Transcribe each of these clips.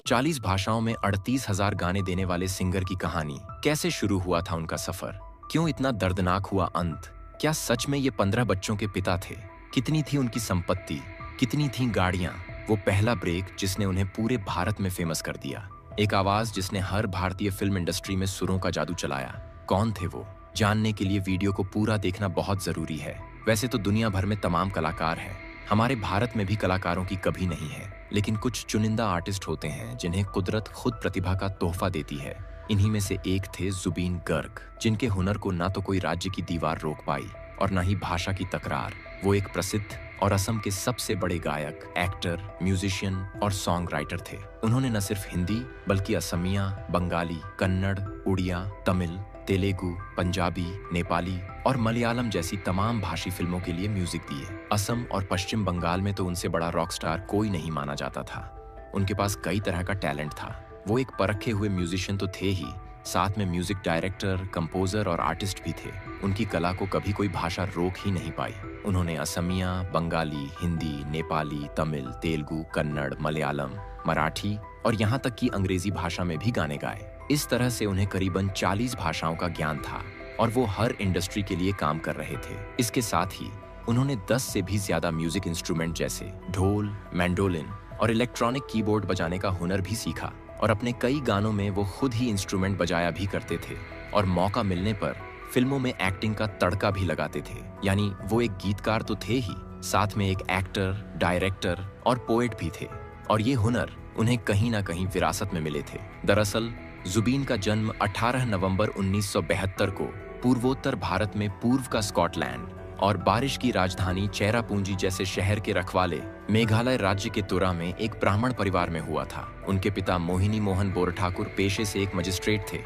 40 भाषाओं में 38,000 गाने देने वाले सिंगर की कहानी। कैसे शुरू हुआ था उनका सफर? क्यों इतना दर्दनाक हुआ अंत? क्या सच में ये 15 बच्चों के पिता थे? कितनी थी उनकी संपत्ति? कितनी थी गाड़ियां? वो पहला ब्रेक जिसने उन्हें पूरे भारत में फेमस कर दिया। एक आवाज जिसने हर भारतीय फिल्म इंडस्ट्री में सुरों का जादू चलाया। कौन थे वो? जानने के लिए वीडियो को पूरा देखना बहुत जरूरी है। वैसे तो दुनिया भर में तमाम कलाकार हैं, हमारे भारत में भी कलाकारों की कभी नहीं है, लेकिन कुछ चुनिंदा आर्टिस्ट होते हैं जिन्हें कुदरत खुद प्रतिभा का तोहफा देती है। इन्हीं में से एक थे जुबीन गर्ग, जिनके हुनर को ना तो कोई राज्य की दीवार रोक पाई और ना ही भाषा की तकरार। वो एक प्रसिद्ध और असम के सबसे बड़े गायक, एक्टर, म्यूजिशियन और सॉन्ग राइटर थे। उन्होंने न सिर्फ हिंदी बल्कि असमिया, बंगाली, कन्नड़, उड़िया, तमिल, तेलुगु, पंजाबी, नेपाली और मलयालम जैसी तमाम भाषी फिल्मों के लिए म्यूजिक दिए। असम और पश्चिम बंगाल में तो उनसे बड़ा रॉक स्टार कोई नहीं माना जाता था। उनके पास कई तरह का टैलेंट था। वो एक परखे हुए म्यूजिशियन तो थे ही, साथ में म्यूजिक डायरेक्टर, कंपोजर और आर्टिस्ट भी थे। उनकी कला को कभी कोई भाषा रोक ही नहीं पाई। उन्होंने असमिया, बंगाली, हिंदी, नेपाली, तमिल, तेलुगु, कन्नड़, मलयालम, मराठी और यहाँ तक कि अंग्रेजी भाषा में भी गाने गाए। इस तरह से उन्हें करीबन 40 भाषाओं का ज्ञान था और वो हर इंडस्ट्री के लिए काम कर रहे थे। इसके साथ ही उन्होंने 10 से भी ज्यादा म्यूजिक इंस्ट्रूमेंट जैसे ढोल, मैंडोलिन और इलेक्ट्रॉनिक कीबोर्ड बजाने का हुनर भी सीखा और अपने कई गानों में वो खुद ही इंस्ट्रूमेंट बजाया भी करते थे और मौका मिलने पर फिल्मों में एक्टिंग का तड़का भी लगाते थे। यानी वो एक गीतकार तो थे ही, साथ में एक एक्टर, डायरेक्टर और पोएट भी थे। और ये हुनर उन्हें कहीं ना कहीं विरासत में मिले थे। दरअसल जुबीन का जन्म 18 नवंबर 1972 को पूर्वोत्तर भारत में पूर्व का स्कॉटलैंड और बारिश की राजधानी चेरापूंजी जैसे शहर के रखवाले मेघालय राज्य के तुरा में एक ब्राह्मण परिवार में हुआ था। उनके पिता मोहिनी मोहन बोरठाकुर पेशे से एक मजिस्ट्रेट थे,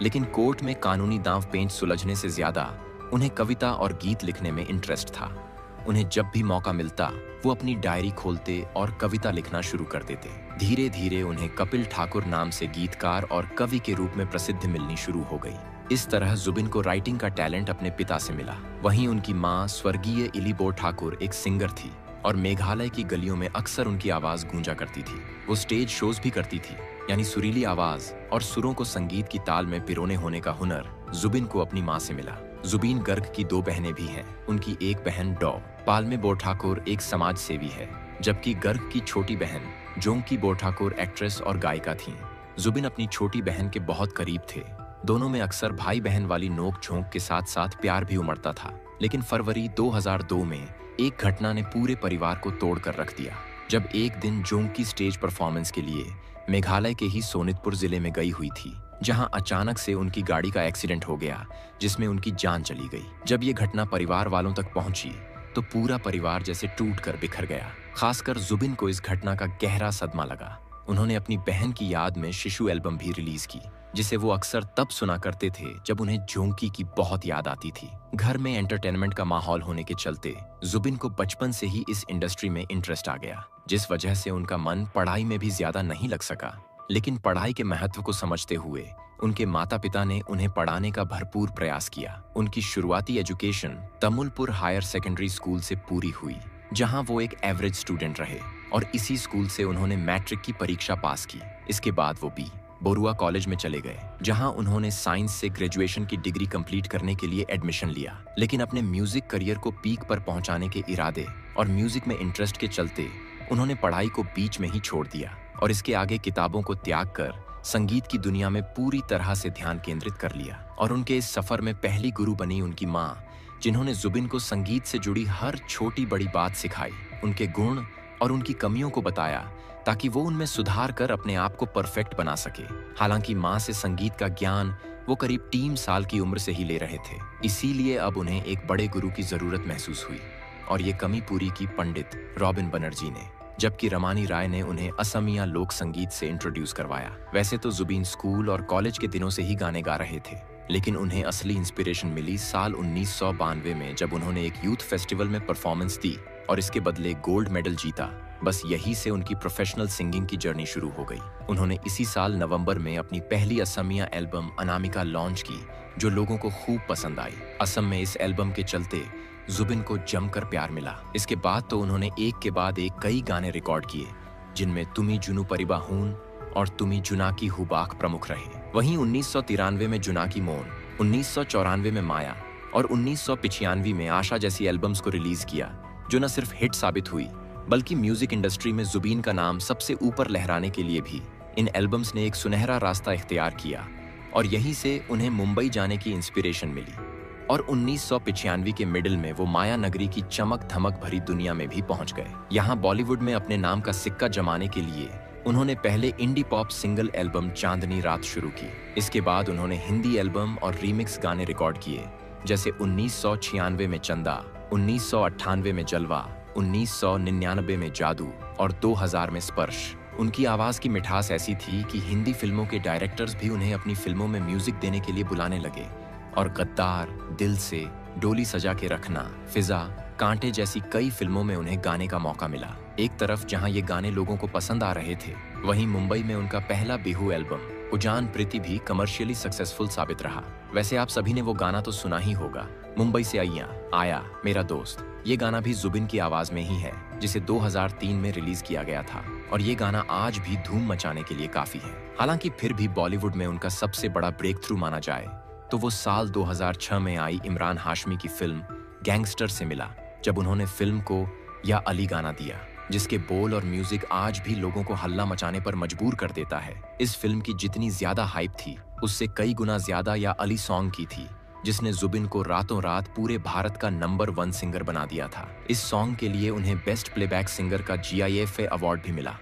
लेकिन कोर्ट में कानूनी दांव पेंच सुलझने से ज्यादा उन्हें कविता और गीत लिखने में इंटरेस्ट था। उन्हें जब भी मौका मिलता वो अपनी डायरी खोलते और कविता लिखना शुरू कर देते। धीरे धीरे उन्हें कपिल ठाकुर नाम से गीतकार और कवि के रूप में प्रसिद्धि मिलनी शुरू हो गई। इस तरह जुबिन को राइटिंग का टैलेंट अपने पिता से मिला। वहीं उनकी माँ स्वर्गीय इलीबोर ठाकुर एक सिंगर थी और मेघालय की गलियों में अक्सर उनकी आवाज गूंजा करती थी। वो स्टेज शोज भी करती थी, यानी सुरीली आवाज और सुरों को संगीत की ताल में पिरोने होने का हुनर जुबिन को अपनी माँ से मिला। जुबीन गर्ग की 2 बहनें भी हैं। उनकी एक बहन डॉ पालमे बोरठाकुर एक समाज सेवी है, जबकि गर्ग की छोटी बहन जोंकी बोरठाकुर एक्ट्रेस और गायिका थीं। जुबिन अपनी छोटी बहन के बहुत करीब थे। दोनों में अक्सर भाई बहन वाली नोक झोंक के साथ साथ प्यार भी उमड़ता था। लेकिन फरवरी 2002 में एक घटना ने पूरे परिवार को तोड़ कर रख दिया, जब एक दिन जोंकी स्टेज परफॉर्मेंस के लिए मेघालय के ही सोनितपुर जिले में गई हुई थी, जहां अचानक से उनकी गाड़ी का एक्सीडेंट हो गया जिसमें उनकी जान चली गई। जब ये घटना परिवार वालों तक पहुंची तो पूरा परिवार जैसे टूट कर बिखर गया। खासकर जुबिन को इस घटना का गहरा सदमा लगा। उन्होंने अपनी बहन की याद में शिशु एल्बम भी रिलीज की, जिसे वो अक्सर तब सुना करते थे जब उन्हें जोंकी की बहुत याद आती थी। घर में एंटरटेनमेंट का माहौल होने के चलते जुबिन को बचपन से ही इस इंडस्ट्री में इंटरेस्ट आ गया, जिस वजह से उनका मन पढ़ाई में भी ज्यादा नहीं लग सका। लेकिन पढ़ाई के महत्व को समझते हुए उनके माता पिता ने उन्हें पढ़ाने का भरपूर प्रयास किया। उनकी शुरुआती education Tamulpur higher secondary school से पूरी हुई, जहां वो एक एवरेज स्टूडेंट रहे और इसी स्कूल से उन्होंने मैट्रिक की परीक्षा पास की। इसके बाद वो बोरुआ कॉलेज में चले गए, जहां उन्होंने साइंस से ग्रेजुएशन की डिग्री कंप्लीट करने के लिए एडमिशन लिया। लेकिन अपने म्यूजिक करियर को पीक पर पहुंचाने के इरादे और म्यूजिक में इंटरेस्ट के चलते उन्होंने पढ़ाई को बीच में ही छोड़ दिया और इसके आगे किताबों को त्याग कर संगीत की दुनिया में पूरी तरह से ध्यान केंद्रित कर लिया। और उनके इस सफर में पहली गुरु बनी उनकी माँ, जिन्होंने जुबिन को संगीत से जुड़ी हर छोटी बड़ी बात सिखाई, उनके गुण और उनकी कमियों को बताया, ताकि वो उनमें सुधार कर अपने आप को परफेक्ट बना सके। हालांकि माँ से संगीत का ज्ञान वो करीब 3 साल की उम्र से ही ले रहे थे, इसीलिए अब उन्हें एक बड़े गुरु की जरूरत महसूस हुई और ये कमी पूरी की पंडित रॉबिन बनर्जी ने, जबकि रमानी राय ने उन्हें असमिया लोक संगीत से इंट्रोड्यूस करवाया। वैसे तो जुबीन स्कूल और कॉलेज के दिनों से ही गाने गा रहे थे, लेकिन उन्हें असली इंस्पिरेशन मिली साल 1992 में, जब उन्होंने एक यूथ फेस्टिवल में परफॉर्मेंस दी और इसके बदले गोल्ड मेडल जीता। बस यही से उनकी प्रोफेशनल सिंगिंग की जर्नी शुरू हो गई। उन्होंने इसी साल नवंबर में अपनी पहली असमिया एल्बम अनामिका लॉन्च की, जो लोगों को खूब पसंद आई। असम में इस एल्बम के चलते जुबिन को जमकर प्यार मिला। इसके बाद तो उन्होंने एक के बाद एक कई गाने रिकॉर्ड किए, जिनमें तुमी जुनू परिबा हून और तुमी जुनाकी हुबाक प्रमुख रहे। वहीं 1993 में जुनाकी मोन, 1994 में माया और 1995 में आशा जैसी एल्बम्स को रिलीज किया, जो न सिर्फ हिट साबित हुई बल्कि म्यूजिक इंडस्ट्री में जुबीन का नाम सबसे ऊपर लहराने के लिए भी इन एल्बम्स ने एक सुनहरा रास्ता इख्तियार किया और यहीं से उन्हें मुंबई जाने की इंस्पिरेशन मिली। और 1995 के मिडिल में वो माया नगरी की चमक धमक भरी दुनिया में भी पहुंच गए। यहाँ बॉलीवुड में अपने नाम का सिक्का जमाने के लिए उन्होंने पहले इंडी पॉप सिंगल एल्बम चांदनी रात शुरू की। इसके बाद उन्होंने हिंदी एल्बम और रीमिक्स गाने रिकॉर्ड किए, जैसे 1996 में चंदा, 1998 में जलवा, 1999 में जादू और 2000 में स्पर्श। उनकी आवाज की मिठास ऐसी थी कि हिंदी फिल्मों के डायरेक्टर्स भी उन्हें अपनी फिल्मों में म्यूजिक देने के लिए बुलाने लगे और गद्दार, दिल से, डोली सजा के रखना, फिजा, कांटे जैसी कई फिल्मों में उन्हें गाने का मौका मिला। एक तरफ जहां ये गाने लोगों को पसंद आ रहे थे, वहीं मुंबई में उनका पहला बिहू एल्बम उजान प्रीति भी कमर्शियली सक्सेसफुल साबित रहा। वैसे आप सभी ने वो गाना तो सुना ही होगा, मुंबई से आया मेरा दोस्त। ये गाना भी जुबिन की आवाज में ही है, जिसे 2003 में रिलीज किया गया था और ये गाना आज भी धूम मचाने के लिए काफी है। हालांकि फिर भी बॉलीवुड में उनका सबसे बड़ा ब्रेक थ्रू माना जाए तो वो साल 2006 में आई इमरान हाशमी की फिल्म गैंगस्टर से मिला, जब उन्होंने फिल्म को या अली गाना दिया, जिसके बोल और म्यूजिक आज भी लोगों को हल्ला मचाने पर मजबूर कर देता है। इस फिल्म की जितनी ज्यादा हाइप थी, उससे कई गुना ज्यादा या अली सॉन्ग की थी, जिसने जुबिन को रातों रात पूरे भारत का नंबर 1 सिंगर बना दिया था। इस सॉन्ग के लिए उन्हें बेस्ट प्लेबैक सिंगर का GIFA अवार्ड भी मिला।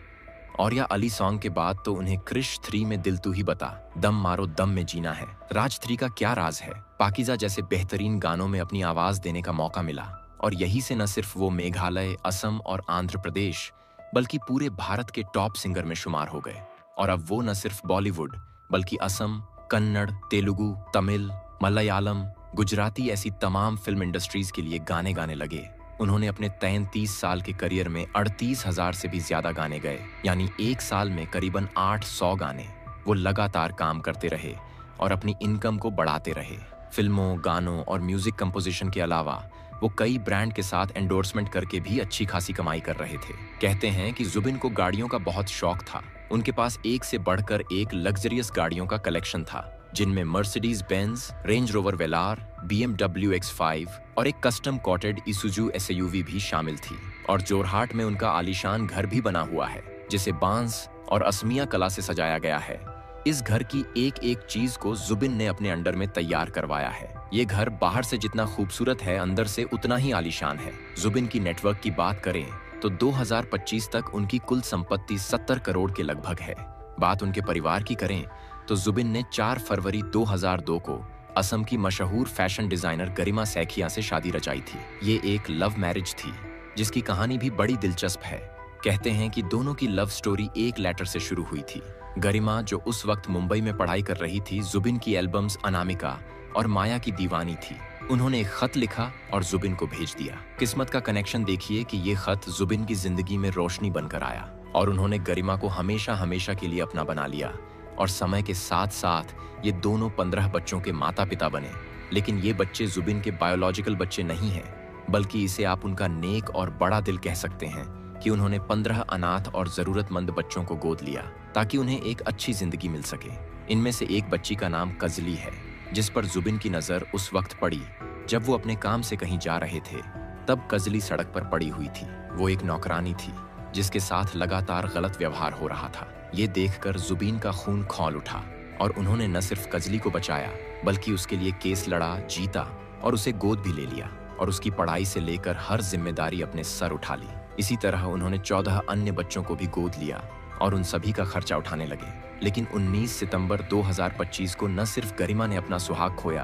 और या अली सॉन्ग के बाद तो उन्हें क्रिश 3 में दिल तू ही बता, दम मारो दम में जीना है, राज 3 का क्या राज है, पाकीज़ा जैसे बेहतरीन गानों में अपनी आवाज देने का मौका मिला। और यही से न सिर्फ वो मेघालय, असम और आंध्र प्रदेश बल्कि पूरे भारत के टॉप सिंगर में शुमार हो गए। और अब वो न सिर्फ बॉलीवुड बल्कि असम, कन्नड़, तेलुगु, तमिल, मलयालम, गुजराती ऐसी तमाम फिल्म इंडस्ट्रीज के लिए गाने गाने लगे। उन्होंने अपने 33 साल के करियर में 38,000 से भी ज्यादा गाने गए, यानी एक साल में करीबन 800 गाने। वो लगातार काम करते रहे और अपनी इनकम को बढ़ाते रहे। फिल्मों, गानों और म्यूजिक कंपोजिशन के अलावा वो कई ब्रांड के साथ एंडोर्समेंट करके भी अच्छी खासी कमाई कर रहे थे। कहते हैं कि जुबिन को गाड़ियों का बहुत शौक था। उनके पास एक से बढ़कर एक लग्जरियस गाड़ियों का कलेक्शन था, जिनमें मर्सिडीज बेंज, रेंज रोवर वेलार, BMW X5 और एक कस्टम कॉटेड इसूजू SUV भी शामिल थी। और जोरहाट में उनका आलीशान घर भी बना हुआ है, जिसे बांस और असमिया कला से सजाया गया है। इस घर की एक एक चीज को जुबिन ने अपने अंडर में तैयार करवाया है। ये घर बाहर से जितना खूबसूरत है, अंदर से उतना ही आलीशान है। जुबिन की नेटवर्क की बात करें तो 2025 तक उनकी कुल संपत्ति 70 करोड़ के लगभग है। बात उनके परिवार की करें तो जुबिन ने 4 फरवरी 2002 को असम की मशहूर फैशन डिजाइनर गरिमा सैखिया से शादी रचाई थी। ये एक लव मैरिज थी, जिसकी कहानी भी बड़ी दिलचस्प है। कहते हैं कि दोनों की लव स्टोरी एक लेटर से शुरू हुई थी। गरिमा, जो उस वक्त मुंबई में पढ़ाई कर रही थी, जुबिन की एल्बम्स अनामिका और माया की दीवानी थी। उन्होंने एक खत लिखा और जुबिन को भेज दिया। किस्मत का कनेक्शन देखिए कि ये खत जुबिन की जिंदगी में रोशनी बनकर आया और उन्होंने गरिमा को हमेशा हमेशा के लिए अपना बना लिया। और समय के साथ साथ ये दोनों 15 बच्चों के माता पिता बने। लेकिन ये बच्चे जुबिन के बायोलॉजिकल बच्चे नहीं हैं, बल्कि इसे आप उनका नेक और बड़ा दिल कह सकते हैं कि उन्होंने 15 अनाथ और जरूरतमंद बच्चों को गोद लिया ताकि उन्हें एक अच्छी जिंदगी मिल सके। इनमें से एक बच्ची का नाम कजली है, जिस पर जुबिन की नजर उस वक्त पड़ी जब वो अपने काम से कहीं जा रहे थे। तब कजली सड़क पर पड़ी हुई थी। वो एक नौकरानी थी जिसके साथ लगातार गलत व्यवहार हो रहा था। ये देखकर जुबिन का खून खौल उठा और उन्होंने न सिर्फ कजली को बचाया बल्कि उसके लिए केस लड़ा, जीता और उसे गोद भी ले लिया और उसकी पढ़ाई से लेकर हर जिम्मेदारी अपने सर उठा ली। इसी तरह उन्होंने 14 अन्य बच्चों को भी गोद लिया और उन सभी का खर्चा उठाने लगे। लेकिन 19 सितंबर 2025 को न सिर्फ गरिमा ने अपना सुहाग खोया,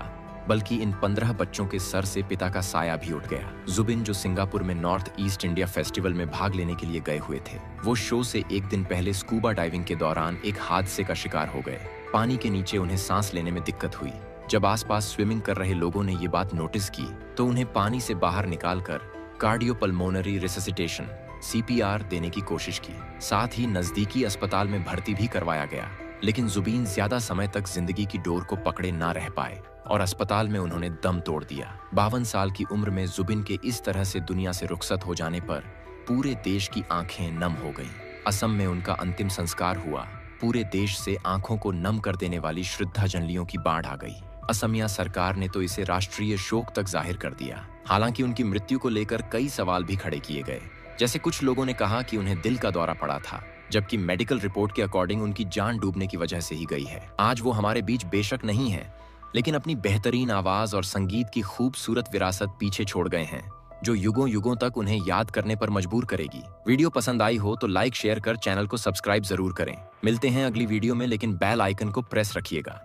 बल्कि इन 15 बच्चों के सर से पिता का साया भी उठ गया। जुबिन, जो सिंगापुर में नॉर्थ ईस्ट इंडिया फेस्टिवल में भाग लेने के लिए गए हुए थे, वो शो से एक दिन पहले स्कूबा डाइविंग के दौरान एक हादसे का शिकार हो गए। पानी के नीचे उन्हें सांस लेने में दिक्कत हुई। जब आसपास स्विमिंग कर रहे लोगों ने ये बात नोटिस की तो उन्हें पानी से बाहर निकालकर कार्डियोपल्मोनरी रिससिटेशन CPR देने की कोशिश की। साथ ही नजदीकी अस्पताल में भर्ती भी करवाया गया। लेकिन जुबिन ज्यादा समय तक जिंदगी की डोर को पकड़े ना रह पाए और अस्पताल में उन्होंने दम तोड़ दिया। 52 साल की उम्र में जुबिन के इस तरह से दुनिया से रुखसत हो जाने पर पूरे देश की आंखें नम हो गईं। असम में उनका अंतिम संस्कार हुआ। पूरे देश से आंखों को नम कर देने वाली श्रद्धांजलियों की बाढ़ आ गई। असमिया सरकार ने तो इसे राष्ट्रीय शोक तक जाहिर कर दिया। हालांकि उनकी मृत्यु को लेकर कई सवाल भी खड़े किए गए। जैसे कुछ लोगों ने कहा कि उन्हें दिल का दौरा पड़ा था, जबकि मेडिकल रिपोर्ट के अकॉर्डिंग उनकी जान डूबने की वजह से ही गई है। आज वो हमारे बीच बेशक नहीं है, लेकिन अपनी बेहतरीन आवाज और संगीत की खूबसूरत विरासत पीछे छोड़ गए हैं, जो युगों युगों तक उन्हें याद करने पर मजबूर करेगी। वीडियो पसंद आई हो तो लाइक शेयर कर चैनल को सब्सक्राइब जरूर करें। मिलते हैं अगली वीडियो में, लेकिन बेल आइकन को प्रेस रखिएगा।